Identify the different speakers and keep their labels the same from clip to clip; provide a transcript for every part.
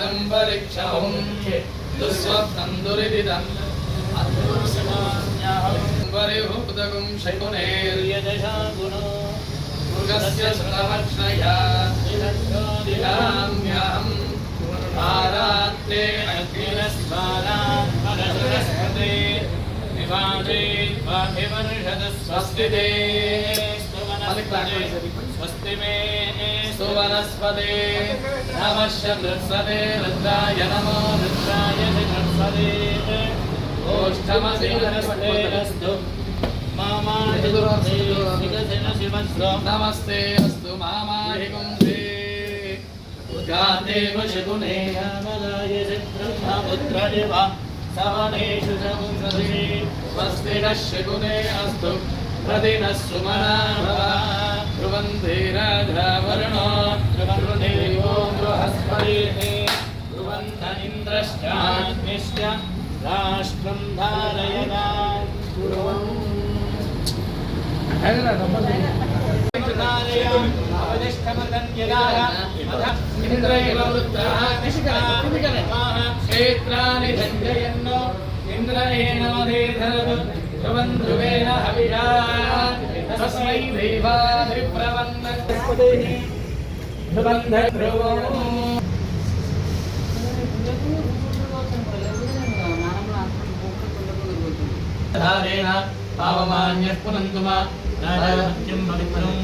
Speaker 1: कादम्बरिक्षं दुःस्वप्नं दुरिदिदम् वरिहुदगुं शकुनेर्यदशागुणो मृगस्य सुतमक्षया दिहाम्यहम् आरात्रे अग्निरस्मारात् परशुरस्पते निवाजे वाभिवर्षदस्वस्तिते स्वस्ति मे सुवनस्पते नमस्य बृहस्पते रुद्राय नमो रुद्राय बृहस्पते ओष्ठमसिंहस्पतेरस्तु नमस्ते अस्तु मामाहि कुंसे उद्गातेव शकुने यामलाय ब्रह्मपुत्रदेव सवनेषु समुद्रदे स्वस्ति नः शकुने अस्तु प्रतिनः सुमना भव ध्रुवन्ते राधावर्णो ध्रुवन्देवो बृहस्पतिः ध्रुवन्त इन्द्रश्चाग्निश्च राष्ट्रं धारयता क्षेत्राणि सञ्जयन्नो इन्द्रेण मधेधरतु ध्रुवं ध्रुवेण हविषा तस्मै देवाधिप्रवन्दस्पतिः ध्रुवं ध्रुवो धारेण पावमान्यः पुनन्तु मा राजमत्यं पवित्रं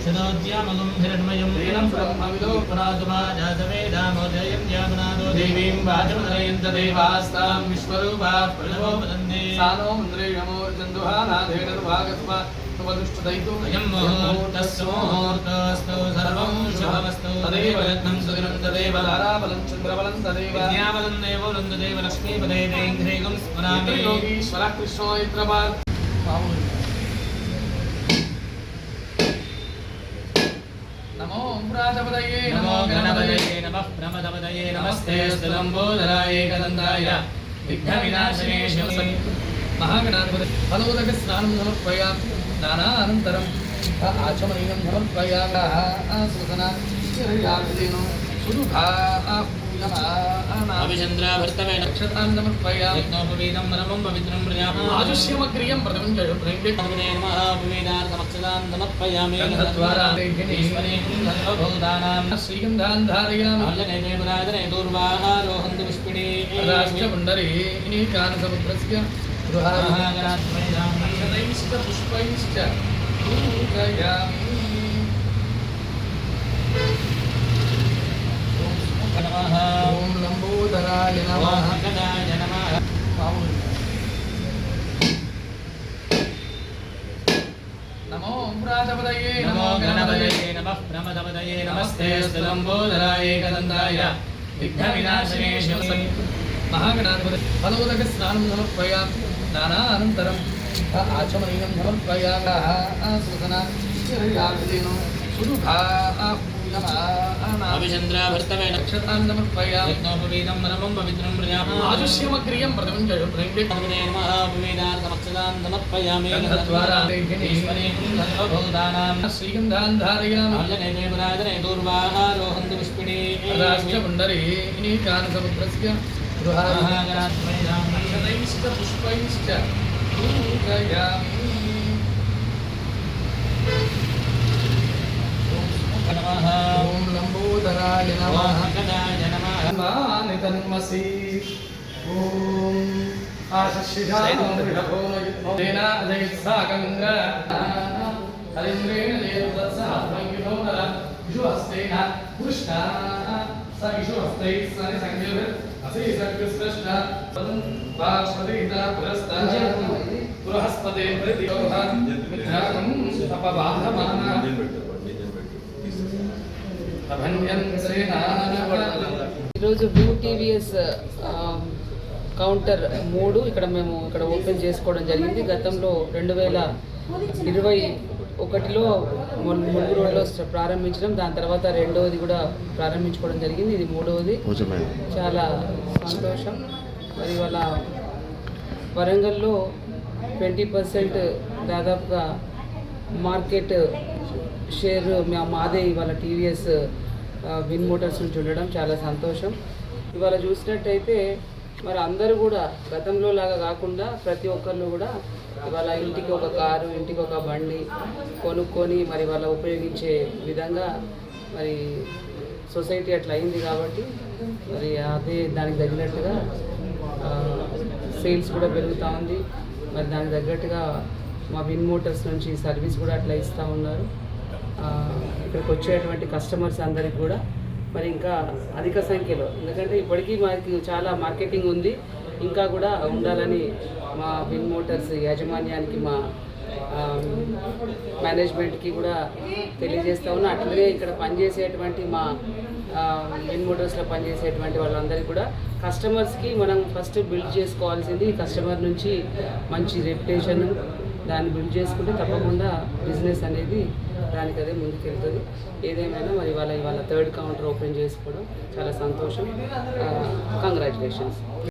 Speaker 1: शतोद्यामगं हिरण्मयं लीनं ब्रह्मविदो पुनातु मा जातवेदामोदयं यामनादो देवीं वाचमनयन्त देवास्तां विश्वरूपाः प्रणवो वदन्ते सानो मन्द्रेणमोर्जन्दुहानाथेन भागस्मा उपदुष्टदैतु अयं मुहूर्तस्य मुहूर्तस्तु सर्वं शुभमस्तु तदेव यत्नं सुदिनं तदेव ताराबलं चन्द्रबलं तदेव विद्याबलं देवबलं तदेव लक्ष्मीपदे देङ्घ्रेगं स्मरामि योगीश्वरः कृष्णो यत्रपात् नमो प्राजपदये नमो गणपतये नमः प्रमदपदये नमस्ते लम्बोदराय एकदन्ताय विघ्नविनाशिने शिवसं महागणाधिपते फलोदक स्नानं समर्पयामि दानानन्तरं आचमनीयं समर्पयामि सुसना श्रीरामदेनो सुदुःखा अभिचन्द्राभर्तवे नक्षत्रां समर्पयामि यज्ञोपवीतं परमं पवित्रं प्रजाम् आजुष्यमग्रियं प्रथमं च प्रेम्ये नमः उपवेदार्थमक्षतां समर्पयामि ईश्वरेभूतानां श्रीगन्धान् धारयामि अर्जने पुराजने दूर्वाहारोहन्तु पुष्पिणे राष्ट्रपुण्डरे कानसमुद्रस्य गृहागरात्मैश्च पुष्पैश्च पूजयामि नमः ओम लंबोदराय नमः गणाय नमः नमो प्राजपदये नमो गणपतये नमः प्रमदपदये नमस्ते लंबोदराय एकदन्ताय विघ्नविनाशिने शिवसं महागणाधिपते फलोदक स्नानं समर्पयामि दानानन्तरं आचमनीयं समर्पयामि सुसना श्रीरामदेनो सुदुःखा अभिचन्द्राभर्तवे नक्षत्रां समर्पयामि यज्ञोपवीतं परमं पवित्रं प्रजाम् आजुष्यमग्रियं प्रथमं च प्रेम्ये नमः उपवेदार्थमक्षतां समर्पयामि ईश्वरेभूतानां श्रीगन्धान् धारयामि अर्जने पुराजने दूर्वाहारोहन्तु पुष्पिणे राष्ट्रपुण्डरे कानसमुद्रस्य गृहागरात्मैश्च पुष्पैश्च पूजयामि नमः ओम लंबोदराय नमः गणाय नमः मानितन्मसि ओम आशशिषादेना अजयत्साकमिन्द्र हरिन्द्रेण देवतत्सहस्रङ्गितोदर विषुहस्तेन कृष्णा स विषुहस्तैः सनि संज्ञभिर् असि सकृष्ण वाष्पतिहिता पुरस्तात् बृहस्पते प्रतियोगः मिथ्याकं अपबाधमाना
Speaker 2: ఈరోజు బ్లూ టీవీఎస్ కౌంటర్ 3 ఇక్కడ మేము ఇక్కడ ఓపెన్ చేసుకోవడం జరిగింది. గతంలో 2021లో ములుగు రోడ్లో ప్రారంభించడం, దాని తర్వాత రెండవది కూడా ప్రారంభించుకోవడం జరిగింది. ఇది మూడవది. చాలా సంతోషం. మరి వాళ్ళ వరంగల్లో 20% దాదాపుగా మార్కెట్ షేర్ మాదే ఇవాళ టీవీఎస్ విన్ మోటార్స్ నుంచి ఉండడం చాలా సంతోషం. ఇవాళ చూసినట్టయితే మరి అందరూ కూడా గతంలో లాగా కాకుండా ప్రతి ఒక్కళ్ళు కూడా ఇవాళ ఇంటికి ఒక కారు, ఇంటికి ఒక బండి కొనుక్కొని మరి వాళ్ళ ఉపయోగించే విధంగా మరి సొసైటీ అట్లా అయింది కాబట్టి మరి అదే దానికి తగినట్టుగా సేల్స్ కూడా పెరుగుతూ ఉంది. మరి దానికి తగ్గట్టుగా మా విన్ మోటార్స్ నుంచి సర్వీస్ కూడా అట్లా ఇస్తూ ఉన్నారు. ఇక్కడికి వచ్చేటువంటి కస్టమర్స్ అందరికి కూడా మరి ఇంకా అధిక సంఖ్యలో, ఎందుకంటే ఇప్పటికీ మాకు చాలా మార్కెటింగ్ ఉంది, ఇంకా కూడా ఉండాలని మా విన్ మోటార్స్ యాజమాన్యానికి, మా మేనేజ్మెంట్కి కూడా తెలియజేస్తా ఉన్నా. అట్లనే ఇక్కడ పనిచేసేటువంటి మా విన్ మోటార్స్లో పనిచేసేటువంటి వాళ్ళందరికీ కూడా కస్టమర్స్కి మనం ఫస్ట్ బిల్డ్ చేసుకోవాల్సింది కస్టమర్ నుంచి మంచి రెప్యుటేషన్, దాన్ని బిల్డ్ చేసుకుంటే తప్పకుండా బిజినెస్ అనేది దానికి అదే ముందుకెళ్తుంది. ఏదేమైనా మరి ఇవాళ 3rd కౌంటర్ ఓపెన్ చేసుకోవడం చాలా సంతోషం. కంగ్రాచులేషన్స్.